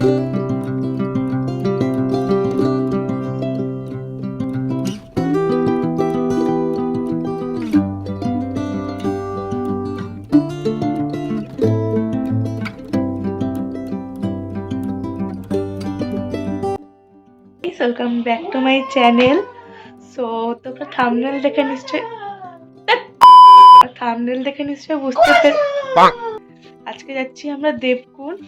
Welcome back to my channel. So তোমরা thumbnail দেখে নিশ্চয় বুঝতে পেরে আজকে যাচ্ছি আমরা দেবকুণ্ড,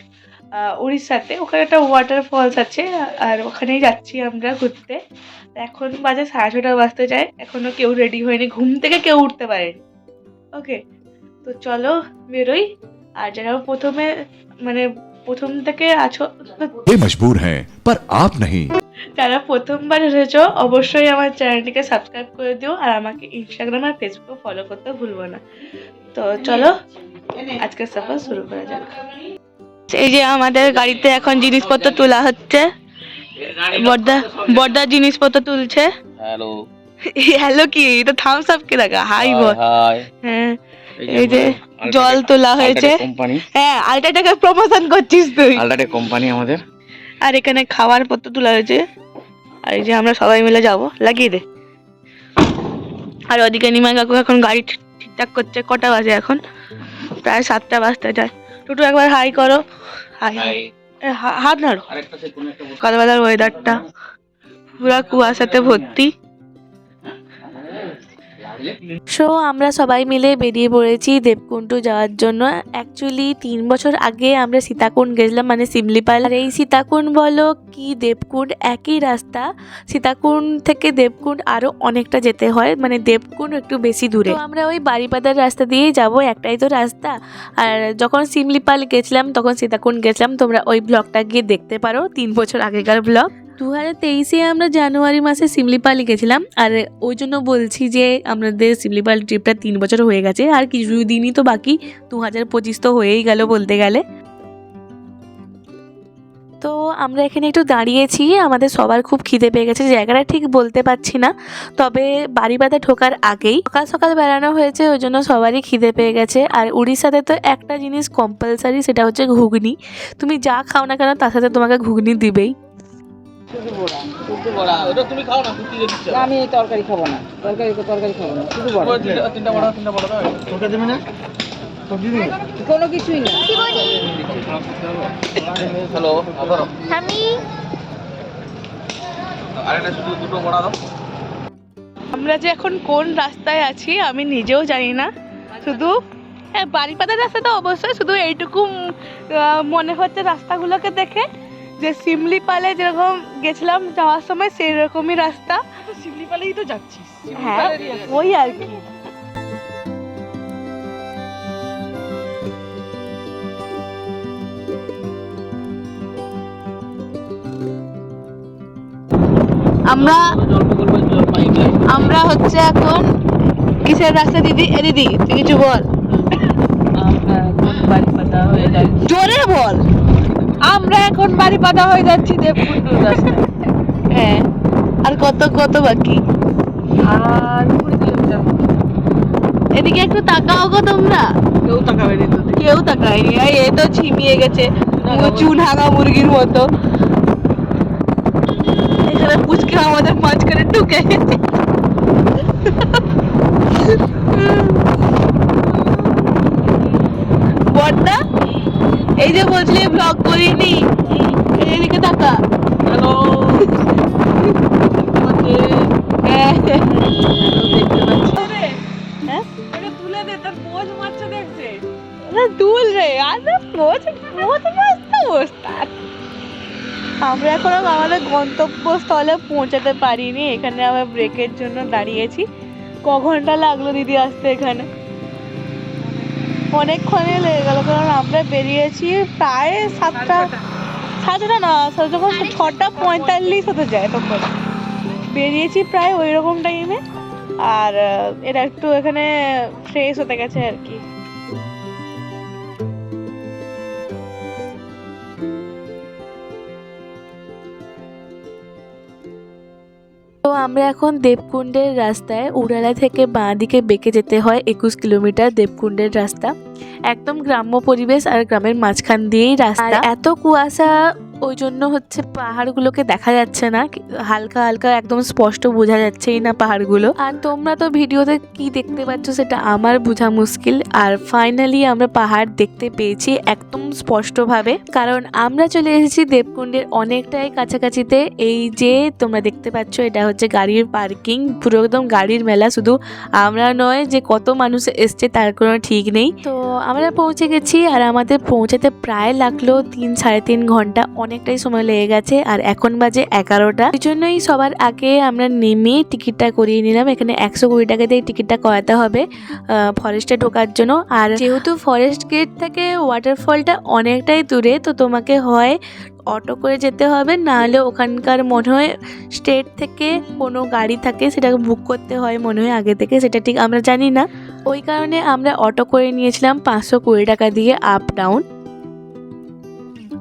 উড়িষ্যাতে। ওখানে একটা ওয়াটারফলস আছে আর ওখানেই যাচ্ছি আমরা ঘুরতে। এখন বাজে 6:30 বাজতে যায়, এখনো কেউ রেডি হয়নি, ঘুম থেকে কেউ উঠতে পারেনি। ওকে, তো চলো বেরোই। আর যারা প্রথম থেকে আছো, मजबूर हैं पर आप नहीं। যারা প্রথমবার এসেছো অবশ্যই আমার চ্যানেলটিকে সাবস্ক্রাইব করে দিও, আর আমাকে ইনস্টাগ্রাম আর ফেসবুকে ফলো করতে ভুলবো না। তো চলো আজকের সফর শুরু করা যাক। এই যে আমাদের গাড়িতে এখন জিনিসপত্র তোলা হচ্ছে, বর্দা জিনিসপত্র তুলছে। হ্যালো হ্যালো কি, এটা থামস আপ কি লাগা, হাই বল। হ্যাঁ, এই যে জল তোলা হয়েছে। হ্যাঁ, আলট্রাটেক প্রমোশন করছিস তুই। আলট্রাটেক কোম্পানি আমাদের। আর এখানে খাবার পত্র তোলা হয়েছে। আর এই যে আমরা সবাই মিলে যাব, লাগিয়ে দে। আর ওদিকে নিমাই কাকু এখন গাড়ি ঠিকঠাক করছে। কটা বাজে এখন? প্রায় 7টা বাজতে যায়। টুটু একবার হাই করো। হাই, হাত নাড়ো। সকালবেলার ওয়েদারটা পুরা কুয়াশাতে ভর্তি। সো আমরা সবাই মিলে বেরিয়ে পড়েছি দেবকুণ্ড যাওয়ার জন্য। অ্যাকচুয়ালি 3 বছর আগে আমরা সীতাকুণ্ড গেছিলাম, মানে শিমলিপাল। আর এই সীতাকুণ্ড বলো কি দেবকুণ্ড একই রাস্তা। সীতাকুণ্ড থেকে দেবকুণ্ড আরও অনেকটা যেতে হয়, মানে দেবকুণ্ড একটু বেশি দূরে। তো আমরা ওই বাড়িপাদার রাস্তা দিয়েই যাব, একটাই তো রাস্তা। আর যখন শিমলিপাল গেছিলাম তখন সীতাকুণ্ড গেছিলাম, তোমরা ওই ব্লগটা গিয়ে দেখতে পারো, 3 বছর আগেকার ব্লগ। 2023-এ আমরা জানুয়ারি মাসে শিমলিপাল গেছিলাম। আর ওই জন্য বলছি যে আমাদের শিমলিপাল ট্রিপটা 3 বছর হয়ে গেছে, আর কিছু দিনই তো বাকি। 2025 তো হয়েই গেল বলতে গেলে। তো আমরা এখানে একটু দাঁড়িয়েছি, আমাদের সবার খুব খিদে পেয়ে গেছে। জায়গাটা ঠিক বলতে পারছি না, তবে বাড়িবাঁধা ঢোকার আগেই সকাল সকাল বেড়ানো হয়েছে, ওই জন্য সবারই খিদে পেয়ে গেছে। আর উড়িষ্যাতে তো একটা জিনিস কম্পালসারি, সেটা হচ্ছে ঘুগনি। তুমি যা খাও না কেন তার সাথে তোমাকে ঘুগনি দিবেই। তুমি খাও না, আমি তরকারি খাবো না, তরকারি খাবো না, শুধু তিনটা বড়া তোকে দেবে না, কোনো কিছুই না। হ্যালো আমি আরেকটা শুধু দুটো বড়া দাও। আমরা যে এখন কোন রাস্তায় আছি আমি নিজেও জানি না, শুধু হ্যাঁ বাড়িপাদার রাস্তাটা অবশ্যই, শুধু এইটুকু মনে হচ্ছে রাস্তাগুলোকে দেখে যে শিমলিপালে যেরকম গেছিলাম যাওয়ার সময় সেই রকমই রাস্তা। শিমলিপালেই তো যাচ্ছিস। হ্যাঁ, ওই আর কি। আমরা হচ্ছে এখন কিসের রাস্তা দিদি? দিদি তুই কিছু বল। আমরা এখন বাড়িপাদা হয়ে যাচ্ছি। জোরে বল। আমরা এখন বাড়িপাদা হয়ে যাচ্ছি দেবকুণ্ড রাস্তায়। হ্যাঁ, আর কত বাকি? আর 20 কিলোমিটার। এদিকে একটু তাকাও গো তোমরা। কেউ তাকাবেনি তো। কেউ তাকায়নি। এ তো ঝিমিয়ে গেছে চুন হাঙা মুরগির মতো। এখানে পুচকে আমাদের মাঝখানে ঢুকে গেছে। বড়দা, এই যে বলছিলি ব্লগ করিনি, এদিকে তাকা। হ্যালো, তুলে দে, তোর পোজ মারছে দেখছে। দুল রে, আমরা এখনো আমাদের গন্তব্যস্থলে পৌঁছাতে পারিনি। এখানে আবার ব্রেকের জন্য দাঁড়িয়েছি। ক ঘন্টা লাগলো দিদি আসতে এখানে? অনেকক্ষণই লেগে গেল, কারণ আমরা বেরিয়েছি প্রায় 7টা না, যখন 6:45 হতে যায় তখন বেরিয়েছি প্রায় ওই রকম টাইমে। আর এরা একটু এখানে ফ্রেশ হতে গেছে আর কি। তো আমরা এখন দেবকুণ্ডের রাস্তায়, উড়ালা থেকে বাঁ দিকে বেঁকে যেতে হয় 21 কিলোমিটার দেবকুণ্ডের রাস্তা। একদম গ্রাম্য পরিবেশ আর গ্রামের মাঝখান দিয়েই রাস্তা। এত কুয়াশা ওই জন্য হচ্ছে পাহাড়গুলোকে দেখা যাচ্ছে না, হালকা হালকা একদম স্পষ্ট বোঝা যাচ্ছেই না পাহাড়গুলো। আর তোমরা তো ভিডিওতে কি দেখতে পাচ্ছ সেটা আমার বোঝা মুশকিল। আর ফাইনালি আমরা পাহাড় দেখতে পেয়েছি একদম স্পষ্টভাবে, কারণ আমরা চলে এসেছি দেবকুণ্ডের অনেকটাই কাছাকাছিতে। এই যে তোমরা দেখতে পাচ্ছ এটা হচ্ছে গাড়ির পার্কিং, পুরো একদম গাড়ির মেলা। শুধু আমরা নয়, যে কত মানুষ এসছে তার কোনো ঠিক নেই। তো আমরা পৌঁছে গেছি, আর আমাদের পৌঁছাতে প্রায় লাগলো 3-3.5 ঘন্টা, অনেকটাই সময় লেগে গেছে। আর এখন বাজে 11টা। এই জন্যই সবার আগে আমরা নেমে টিকিটটা করিয়ে নিলাম। এখানে 120 টাকা দিয়ে টিকিটটা করাতে হবে ফরেস্টে ঢোকার জন্য। আর যেহেতু ফরেস্ট গেট থেকে ওয়াটারফলটা অনেকটাই দূরে, তো তোমাকে হয় অটো করে যেতে হবে, নাহলে ওখানকার মনে হয় স্টেট থেকে কোনো গাড়ি থাকে, সেটাকে বুক করতে হয় মনে হয় আগে থেকে, সেটা ঠিক আমরা জানি না। ওই কারণে আমরা অটো করে নিয়েছিলাম 520 টাকা দিয়ে আপ ডাউন।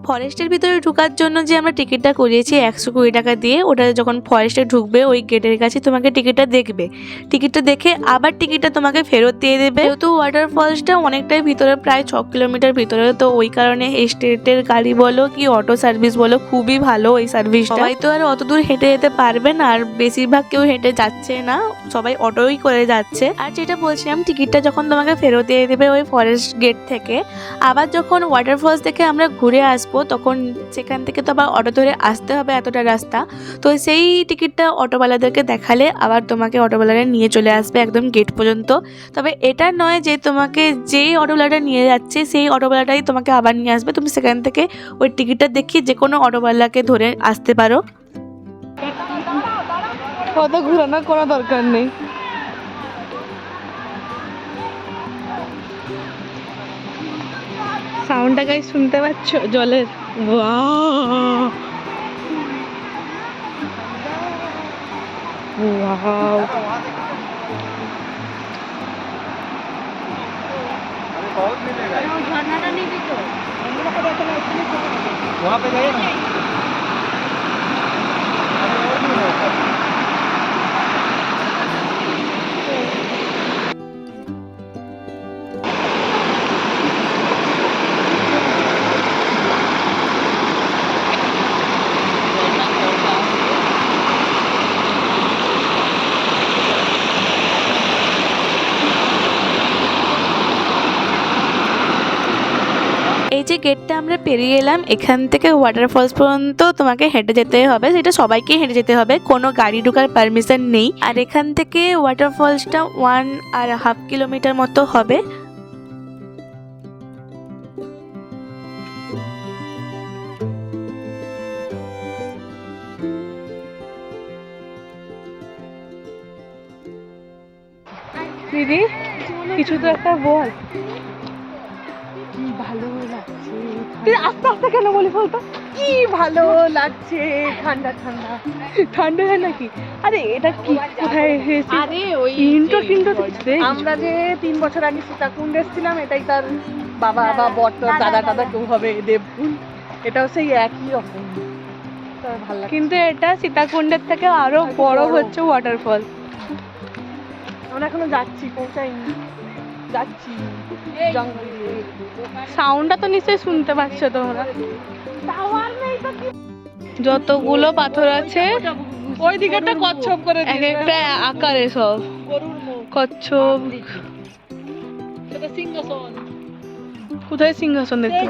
ফরেস্টের ভিতরে ঢোকার জন্য যে আমরা টিকিটটা করিয়েছি 120 টাকা দিয়ে, ওটা যখন ফরেস্টে ঢুকবে ওই গেটের কাছে তোমাকে টিকিটটা দেখবে, টিকিটটা দেখে আবার টিকিটটা তোমাকে ফেরত দিয়ে দেবে। যেহেতু ওয়াটারফলসটা অনেকটাই ভিতরে, প্রায় 6 কিলোমিটার ভিতরে, তো ওই কারণে এই স্টেটের গাড়ি বলো কি অটো সার্ভিস বলো খুবই ভালো এই সার্ভিসটা। সবাই তো আর অত দূর হেঁটে যেতে পারবে না, আর বেশিরভাগ কেউ হেঁটে যাচ্ছে না, সবাই অটোই করে যাচ্ছে। আর যেটা বলছিলাম, টিকিটটা যখন তোমাকে ফেরত দিয়ে দেবে ওই ফরেস্ট গেট থেকে, আবার যখন ওয়াটারফলস থেকে আমরা ঘুরে আসবো তখন সেখান থেকে তো আবার অটো ধরে আসতে হবে এতটা রাস্তা। তো সেই টিকিটটা অটোওয়ালাদেরকে দেখালে আবার তোমাকে অটোওয়ালারা নিয়ে চলে আসবে একদম গেট পর্যন্ত। তবে এটা নয় যে তোমাকে যেই অটোওয়ালাটা নিয়ে যাচ্ছে সেই অটোওয়ালাটাই তোমাকে আবার নিয়ে আসবে, তুমি সেখান থেকে ওই টিকিটটা দেখিয়ে যে কোনো অটোওয়ালাকে ধরে আসতে পারো। অত ঘোরানোর কোনো দরকার নেই। সাউন্ডটা গাই শুনতে পাচ্ছ জলের? ওয়াও ওয়াও, वहाँ पे जाइए ना। এই যে গেটটা আমরা পেরিয়ে এলাম, এখান থেকে ওয়াটারফলস পর্যন্ত তোমাকে হেঁটে যেতে হবে, সেটা সবাইকে হেঁটে যেতে হবে, কোনো গাড়ি ঢোকার পারমিশন নেই। আর এখান থেকে ওয়াটারফলসটা 1.5 কিলোমিটার মতো হবে। দিদি কিছু তো একটা বল। কি ভালো লাগছে, তুই আস্তে আস্তে কেন বলি বলতো? কি ভালো লাগছে, ঠান্ডা ঠান্ডা ঠান্ডা হয় নাকি? আরে এটা কি কোথায় এসেছি? আরে ওই ইন্টো আমরা যে 3 বছর আগে সীতাকুণ্ড এসেছিলাম, এটাই তার বাবা বা বট দাদা দাদা কেউ হবে দেবকুণ্ড, এটাও সেই একই রকম। ভালো লাগে, কিন্তু এটা সীতাকুণ্ডের থেকে আরো বড় হচ্ছে ওয়াটারফল। আমরা এখনো যাচ্ছি, পৌঁছাইনি, যাচ্ছি জঙ্গল দিয়ে। সাউন্ডটা তো নিশ্চয়ই শুনতে পাচ্ছ তোমরা। যতগুলো পাথর আছে ওই দিকটা কচ্ছপ করে একটা আকারে, সব কচ্ছপ। সিংহাসন কোথায়? সিংহাসন দেখতে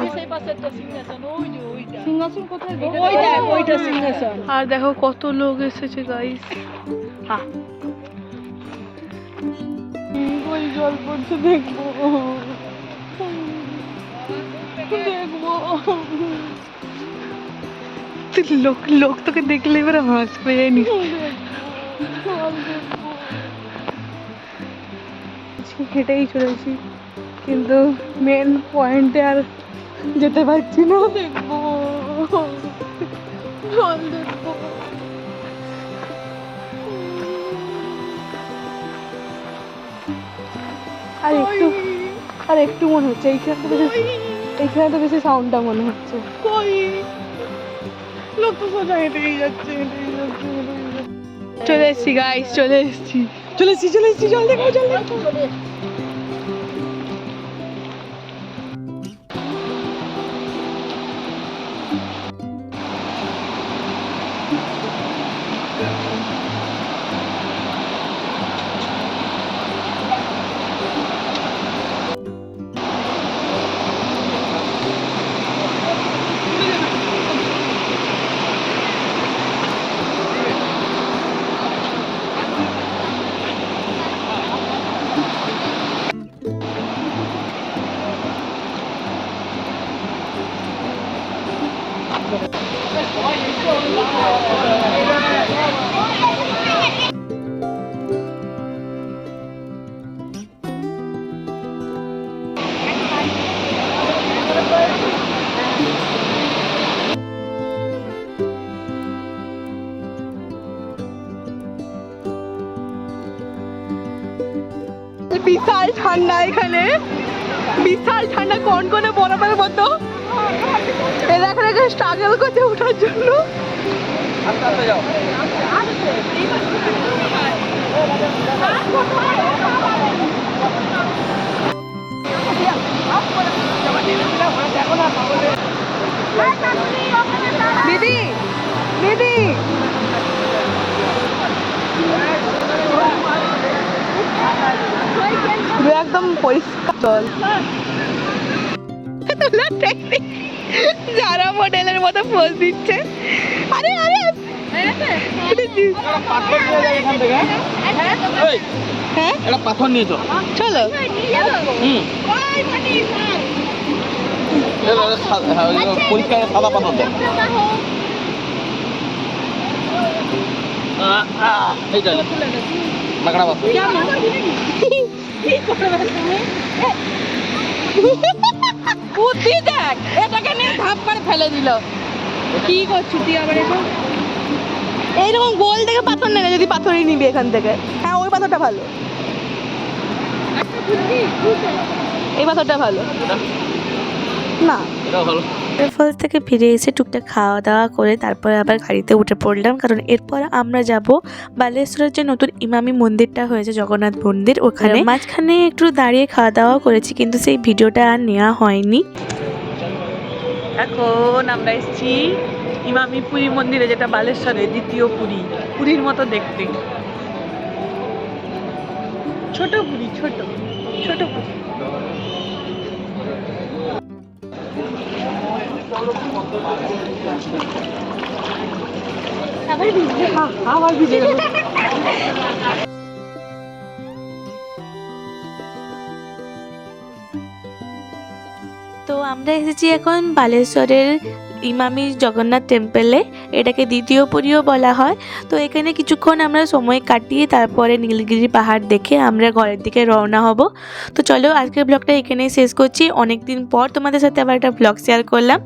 সিংহাসন কোথায়? ওইটা সিংহাসন। আর দেখো কত লোক এসেছে গাইস। ওই জল পড়ছে, দেখবো দেখবো। লোক লোক তোকে দেখলে এবার হাসবে, জানিস? হেঁটেই চলেছি, কিন্তু মেন পয়েন্টে আর যেতে পারছি না। দেখবো জল, দেখবো। আর একটু মনে হচ্ছে এইখানে তো বেশি সাউন্ডটা মনে হচ্ছে। লোক তো সোজা হেঁটেই যাচ্ছে। চলে এসছি গাইস, চলে এসছি। জল দেখো, জল দেখো। বিশাল ঠান্ডা এখানে, বিশাল ঠান্ডা, কনকনে বরফের মতো। এরা এখানে স্ট্রাগল করছে ওঠার জন্য। আস্তে আস্তে যাও। দিদি দিদি একদম পরিষ্কার জল। যারা মডেলের মতো পোজ দিচ্ছে। আরে আরে হ্যাঁ একটা পাথর নিয়েছো, চলো। পরিষ্কার সাদা পাথর দেয়। এইটা মাকড়া পাথর। বুদ্ধি দেখ, এটাকে নিয়ে ধাপ করে ফেলে দিল। কি করছিস তুই আবার এটা? এইরকম গোল থেকে পাথর নেবে, যদি পাথরই নিবি এখান থেকে। হ্যাঁ ওই পাথরটা ভালো, এই পাথরটা ভালো না। এটাও ভালো। ওয়াটারফলস থেকে ফিরে এসে টুকটাক খাওয়া দাওয়া করে তারপরে আবার গাড়িতে উঠে পড়লাম, কারণ এরপর আমরা যাব বালেশ্বরের যে নতুন ইমামি মন্দিরটা হয়েছে, জগন্নাথ মন্দির, ওখানে। মাঝখানে একটু দাঁড়িয়ে খাওয়া দাওয়া করেছি, কিন্তু সেই ভিডিওটা আর নেওয়া হয়নি। এখন আমরা এসেছি ইমামি পুরী মন্দিরে, যেটা বালেশ্বরের দ্বিতীয় পুরী, পুরীর মতো দেখতে। ছোট পুরী, ছোট ছোট পুরী। আবার ভিজে গেল। তো আমরা এসেছি এখন বালেশ্বরের ইমামি জগন্নাথ টেম্পলে, এটাকে দ্বিতীয় পুরীও বলা হয়। তো এখানে কিছুক্ষণ আমরা সময় কাটিয়ে তারপরে নীলগিরি পাহাড় দেখে আমরা ঘরের দিকে রওনা হব। তো চলো আজকের ব্লগটা এখানেই শেষ করছি। অনেক দিন পর তোমাদের সাথে আবার একটা ব্লগ শেয়ার করলাম,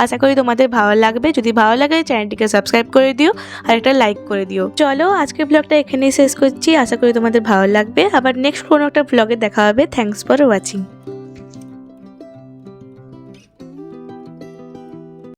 আশা করি তোমাদের ভালো লাগবে। যদি ভালো লাগে চ্যানেলটিকে সাবস্ক্রাইব করে দিও আর একটা লাইক করে দিও। চলো আজকের ব্লগটা এখানেই শেষ করছি, আশা করি তোমাদের ভালো লাগবে। আবার নেক্সট কোনো একটা ব্লগে দেখা হবে। Thanks for watching.